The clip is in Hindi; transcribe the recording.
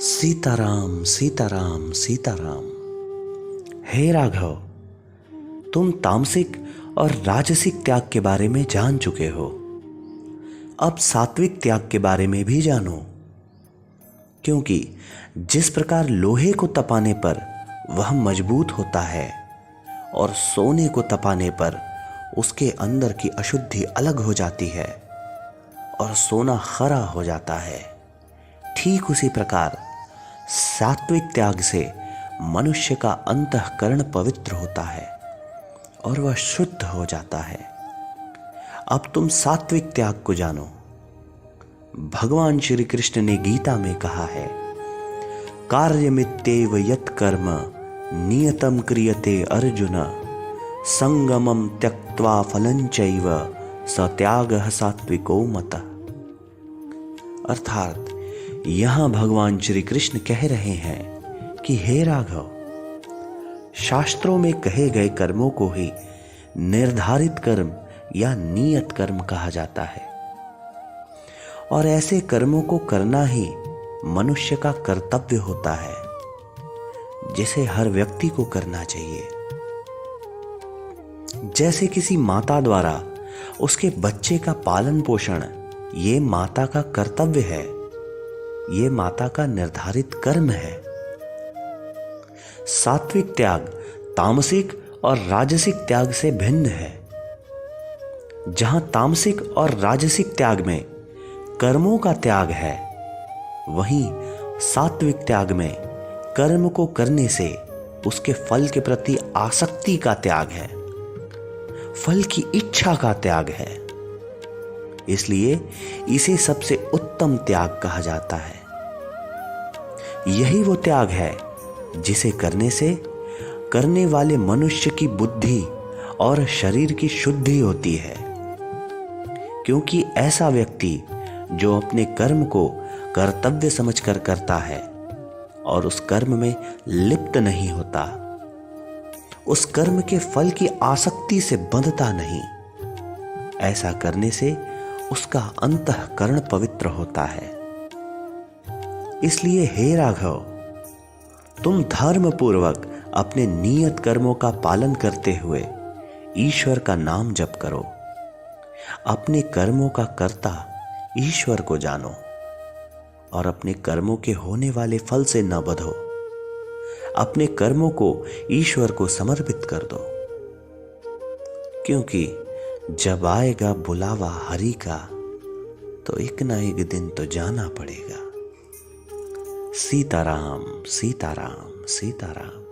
सीताराम सीताराम सीताराम। हे राघव, तुम तामसिक और राजसिक त्याग के बारे में जान चुके हो। अब सात्विक त्याग के बारे में भी जानो, क्योंकि जिस प्रकार लोहे को तपाने पर वह मजबूत होता है और सोने को तपाने पर उसके अंदर की अशुद्धि अलग हो जाती है और सोना खरा हो जाता है, ठीक उसी प्रकार सात्विक त्याग से मनुष्य का अंतःकरण पवित्र होता है और वह शुद्ध हो जाता है। अब तुम सात्विक त्याग को जानो। भगवान श्री कृष्ण ने गीता में कहा है, कार्यमित्येव यत् कर्म नियतं क्रियते अर्जुन संगमं त्यक्त्वा फलं चैव स त्यागः सात्विको मतः। अर्थात यहां भगवान श्री कृष्ण कह रहे हैं कि हे राघव, शास्त्रों में कहे गए कर्मों को ही निर्धारित कर्म या नियत कर्म कहा जाता है और ऐसे कर्मों को करना ही मनुष्य का कर्तव्य होता है, जिसे हर व्यक्ति को करना चाहिए। जैसे किसी माता द्वारा उसके बच्चे का पालन पोषण ये माता का कर्तव्य है, ये माता का निर्धारित कर्म है। सात्विक त्याग तामसिक और राजसिक त्याग से भिन्न है। जहां तामसिक और राजसिक त्याग में कर्मों का त्याग है, वहीं सात्विक त्याग में कर्म को करने से उसके फल के प्रति आसक्ति का त्याग है, फल की इच्छा का त्याग है। इसलिए इसे सबसे उत्तम त्याग कहा जाता है। यही वो त्याग है जिसे करने से करने वाले मनुष्य की बुद्धि और शरीर की शुद्धि होती है, क्योंकि ऐसा व्यक्ति जो अपने कर्म को कर्तव्य समझकर करता है और उस कर्म में लिप्त नहीं होता, उस कर्म के फल की आसक्ति से बंधता नहीं, ऐसा करने से उसका अंतःकरण पवित्र होता है। इसलिए हे राघव, तुम धर्म पूर्वक अपने नियत कर्मों का पालन करते हुए ईश्वर का नाम जप करो। अपने कर्मों का कर्ता ईश्वर को जानो और अपने कर्मों के होने वाले फल से न बंधो। अपने कर्मों को ईश्वर को समर्पित कर दो, क्योंकि जब आएगा बुलावा हरि का तो एक ना एक दिन तो जाना पड़ेगा। सीताराम सीताराम सीताराम।